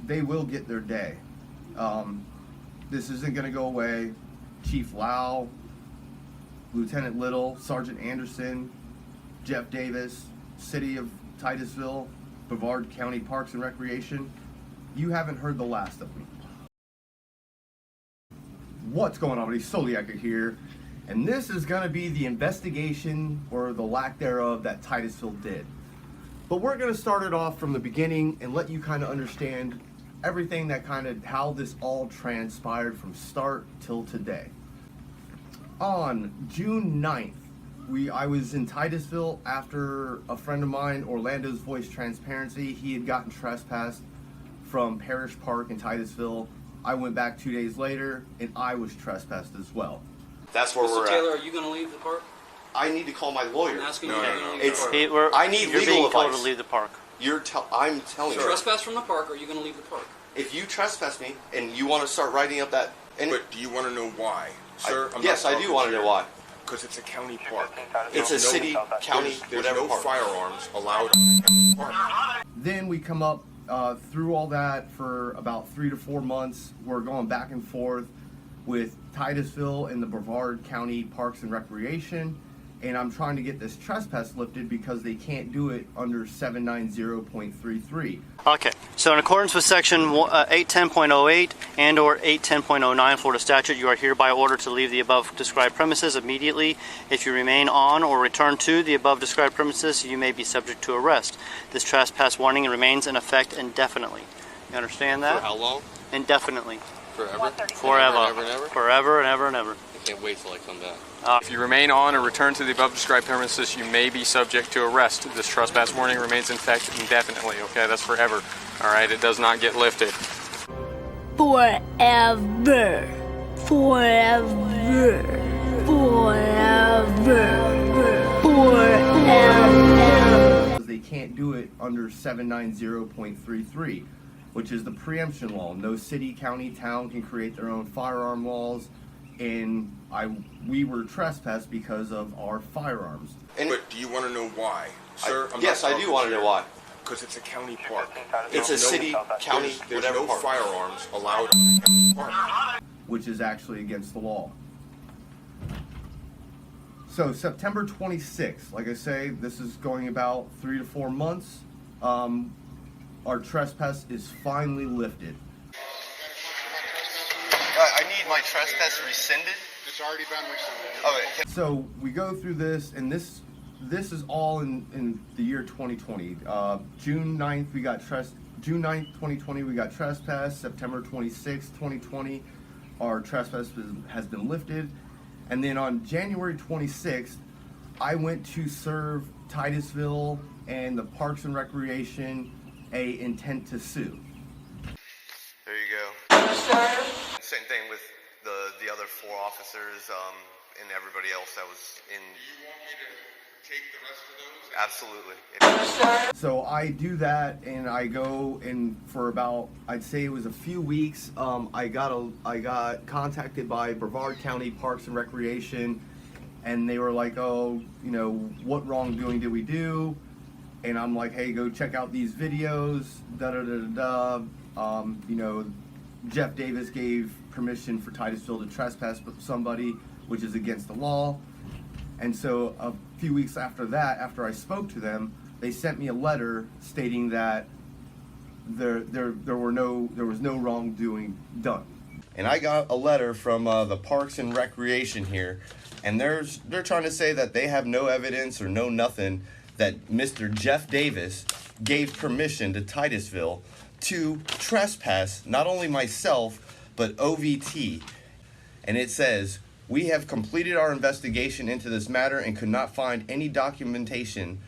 they will get their day. This isn't going to go away. Chief Lau, Lieutenant Little, Sergeant Anderson, Jeff Davis, City of Titusville, Brevard County Parks and Recreation, you haven't heard the last of me. What's going on, buddy? Soliaker here, and this is going to be the investigation, or the lack thereof, that Titusville did. But we're going to start it off from the beginning and let you kind of understand everything that how this all transpired from start till today. On June 9th, I was in Titusville after a friend of mine, Orlando's Voice Transparency. He had gotten trespassed from Parish Park in Titusville. I went back 2 days later and I was trespassed as well. That's where we're Taylor, at. are you going to leave the park? I need to call my lawyer. I'm asking no. I need you're legal being advice. told to leave the park. I'm telling you. Trespass from the park, or are you going to leave the park? If you trespass me and you want to start writing up that... But do you want to know why? Sir, yes, I do want to know why. Because it's a county park. It's a city, county, there's whatever no park. firearms allowed on a county park. Then we come up through all that for about 3 to 4 months. We're going back and forth with Titusville and the Brevard County Parks and Recreation, and I'm trying to get this trespass lifted because they can't do it under 790.33. Okay, so in accordance with section 810.08 and or 810.09 Florida statute, you are hereby ordered to leave the above described premises immediately. If you remain on or return to the above described premises, you may be subject to arrest. This trespass warning remains in effect indefinitely. You understand that? For how long? Indefinitely. Forever? Forever. Never, never? Forever and ever and ever. I can't wait till I come back. If you remain on or return to the above described premises, you may be subject to arrest. This trespass warning remains in effect indefinitely. Okay, that's forever. All right, it does not get lifted. Forever. Forever. Forever. Forever. They can't do it under 790.33, which is the preemption law. No city, county, town can create their own firearm laws, and we were trespassed because of our firearms. But do you want to know why? Sir, yes, I do want to know why. Because it's a county park. It's a city, county, there's whatever no park. firearms allowed on a county park. Which is actually against the law. So September 26th, like I say, this is going about 3 to 4 months. Our trespass is finally lifted. I need my trespass rescinded. It's already been rescinded. Okay. So we go through this, and this is all in the year 2020. June 9th, June 9th, 2020, we got trespass. September 26th, 2020, our trespass has been lifted. And then on January 26th, I went to serve Titusville and the Parks and Recreation a intent to sue. There you go. Same thing with the other 4 officers and everybody else that was in. Do you want me to take the rest of those? Absolutely. So I do that, and I go, and for about, I'd say it was a few weeks, I got contacted by Brevard County Parks and Recreation, and they were like, oh, you know, what wrongdoing did we do? And I'm like, hey, go check out these videos, you know, Jeff Davis gave permission for Titusville to trespass somebody, which is against the law. And so a few weeks after that, after I spoke to them, they sent me a letter stating that there was no wrongdoing done. And I got a letter from the Parks and Recreation here, and they're trying to say that they have no evidence or no nothing that Mr. Jeff Davis gave permission to Titusville to trespass not only myself but OVT. And it says, we have completed our investigation into this matter and could not find any documentation.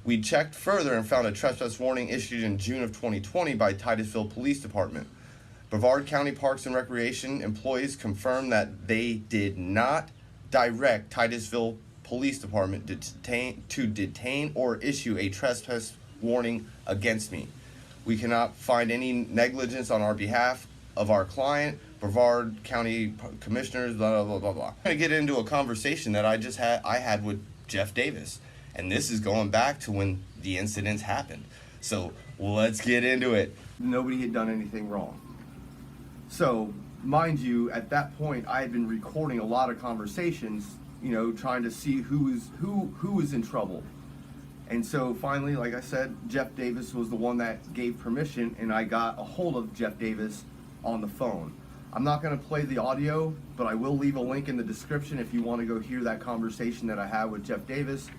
We checked further and found a trespass warning issued in June of 2020 by Titusville Police Department. Brevard County Parks and Recreation employees confirmed that they did not direct Titusville Police Department to detain or issue a trespass warning against me. We cannot find any negligence on our behalf of our client, Brevard County Commissioners, blah, blah, blah, blah, blah. I'm going to get into a conversation that I had with Jeff Davis, and this is going back to when the incidents happened. So let's get into it. Nobody had done anything wrong. So, mind you, at that point, I had been recording a lot of conversations, you know, trying to see who was in trouble. And so finally, like I said, Jeff Davis was the one that gave permission, and I got a hold of Jeff Davis on the phone. I'm not going to play the audio, but I will leave a link in the description if you want to go hear that conversation that I had with Jeff Davis,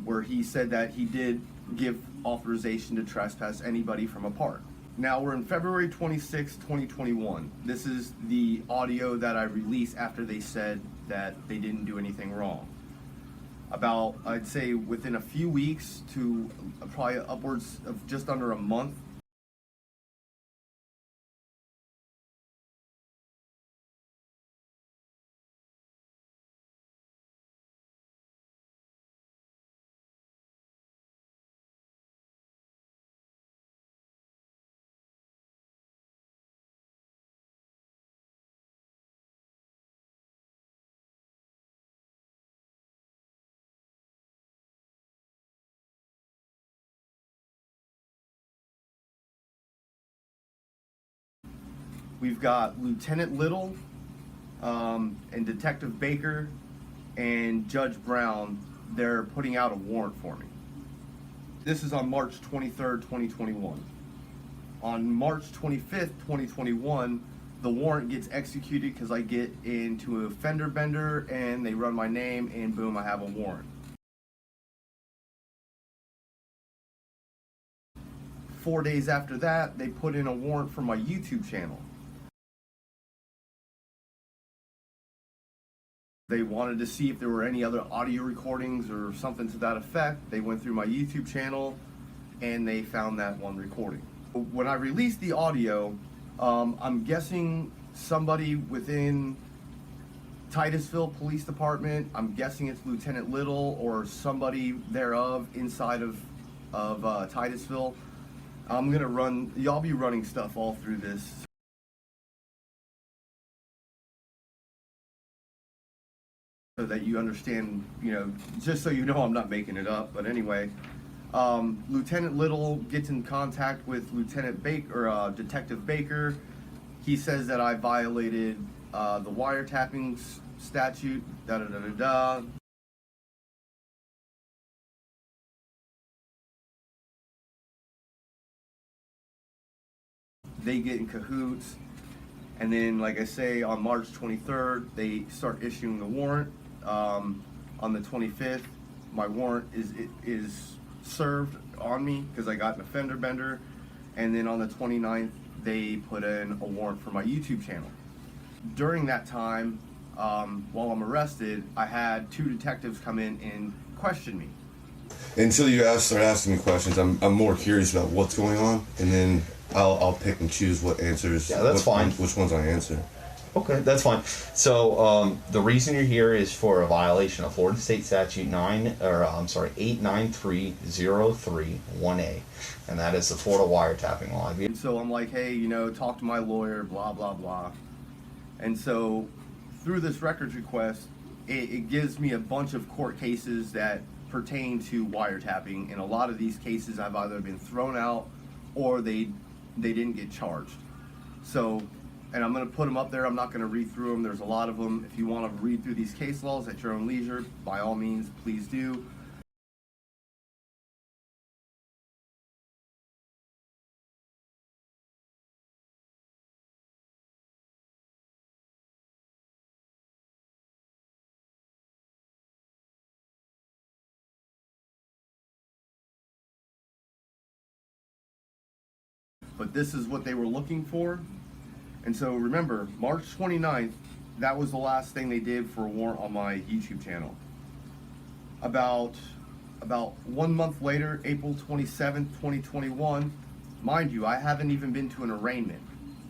where he said that he did give authorization to trespass anybody from a park. Now we're in February 26, 2021. This is the audio that I released after they said that they didn't do anything wrong. About, I'd say within a few weeks to probably upwards of just under a month, we've got Lieutenant Little and Detective Baker and Judge Brown. They're putting out a warrant for me. This is on March 23rd, 2021. On March 25th, 2021, the warrant gets executed because I get into a fender bender and they run my name and boom, I have a warrant. 4 days after that, they put in a warrant for my YouTube channel. They wanted to see if there were any other audio recordings or something to that effect. They went through my YouTube channel and they found that one recording. When I released the audio, I'm guessing somebody within Titusville Police Department, I'm guessing it's Lieutenant Little or somebody thereof inside of Titusville. Y'all be running stuff all through this. So that you understand, you know, just so you know I'm not making it up. But anyway, Lieutenant Little gets in contact with Lieutenant Baker, or Detective Baker. He says that I violated the wiretapping statute, da-da-da-da-da. They get in cahoots. And then, like I say, on March 23rd, they start issuing the warrant. On the 25th, my warrant is served on me because I got an offender bender. And then on the 29th, they put in a warrant for my YouTube channel. During that time, while I'm arrested, I had 2 detectives come in and question me. Until you start asking me questions, I'm more curious about what's going on, and then I'll pick and choose what answers. Yeah, that's fine. Which ones I answer. Okay, that's fine. So the reason you're here is for a violation of Florida State Statute 89303-1A, and that is the Florida wiretapping law. And so I'm like, hey, you know, talk to my lawyer, blah, blah, blah. And so through this records request, it gives me a bunch of court cases that pertain to wiretapping. In a lot of these cases, I've either been thrown out or they didn't get charged. So, and I'm going to put them up there. I'm not going to read through them. There's a lot of them. If you want to read through these case laws at your own leisure, by all means, please do. But this is what they were looking for. And so remember, March 29th, that was the last thing they did for a warrant on my YouTube channel. About 1 month later, April 27th, 2021, mind you, I haven't even been to an arraignment.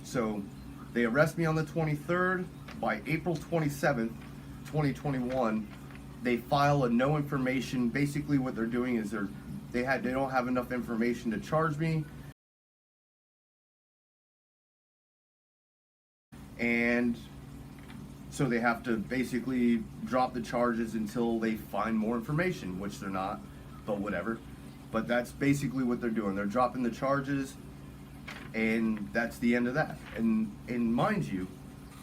So they arrest me on the 23rd. By April 27th, 2021, they file a no information. Basically what they're doing is they don't have enough information to charge me. And so they have to basically drop the charges until they find more information, which they're not, but whatever. But that's basically what they're doing. They're dropping the charges, And that's the end of that. And mind you,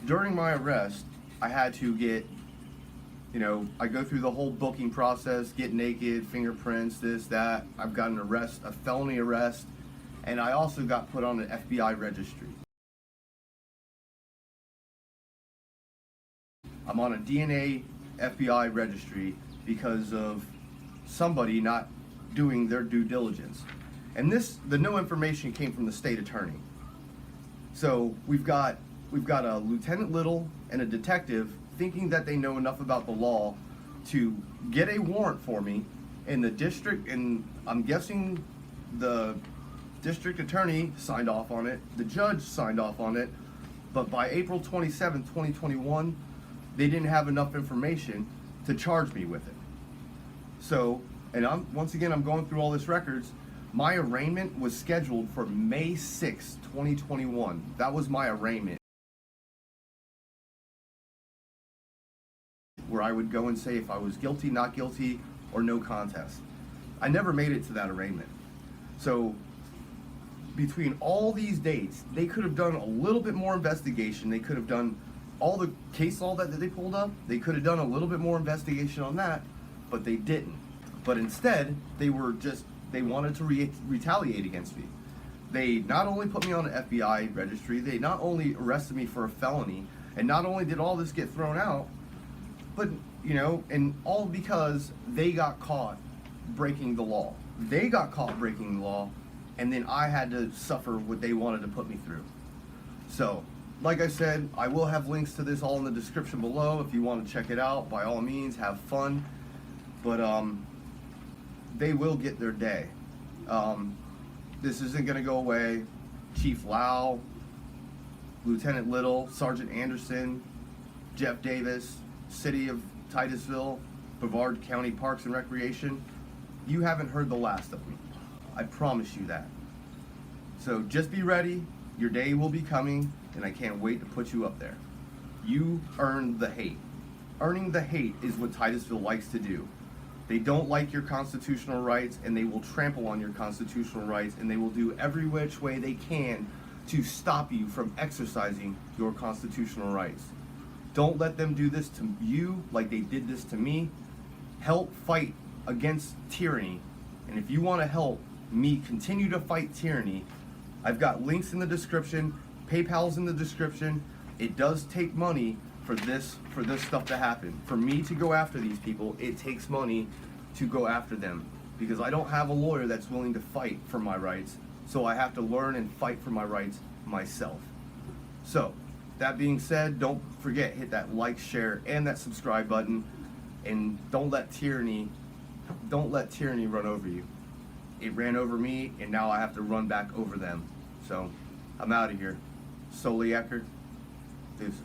during my arrest, I had to get, I go through the whole booking process, get naked, fingerprints, this, that. I've got an arrest, a felony arrest, and I also got put on an FBI registry. I'm on a DNA FBI registry because of somebody not doing their due diligence. And the no information came from the state attorney. So we've got a Lieutenant Little and a detective thinking that they know enough about the law to get a warrant for me in the district, and I'm guessing the district attorney signed off on it, the judge signed off on it, but by April 27, 2021, they didn't have enough information to charge me with it. So, and once again, I'm going through all this records. My arraignment was scheduled for May 6, 2021. That was my arraignment, where I would go and say if I was guilty, not guilty, or no contest. I never made it to that arraignment. So between all these dates, they could have done a little bit more investigation. They could have done all the case law that they pulled up. They could have done a little bit more investigation on that, but they didn't. But instead, they wanted to retaliate against me. They not only put me on an FBI registry, they not only arrested me for a felony, and not only did all this get thrown out, but, and all because they got caught breaking the law. They got caught breaking the law, and then I had to suffer what they wanted to put me through. So, like I said, I will have links to this all in the description below. If you want to check it out, by all means, have fun. But, they will get their day. This isn't going to go away. Chief Lau, Lieutenant Little, Sergeant Anderson, Jeff Davis, City of Titusville, Brevard County Parks and Recreation, you haven't heard the last of me. I promise you that. So just be ready. Your day will be coming, and I can't wait to put you up there. You earned the hate. Earning the hate is what Titusville likes to do. They don't like your constitutional rights, and they will trample on your constitutional rights, and they will do every which way they can to stop you from exercising your constitutional rights. Don't let them do this to you like they did this to me. Help fight against tyranny. And if you want to help me continue to fight tyranny, I've got links in the description, PayPal's in the description. It does take money for this stuff to happen. For me to go after these people, it takes money to go after them, because I don't have a lawyer that's willing to fight for my rights, so I have to learn and fight for my rights myself. So, that being said, don't forget, hit that like, share, and that subscribe button, and don't let tyranny run over you. It ran over me, and now I have to run back over them. So, I'm out of here. Solely Eckert, deuces.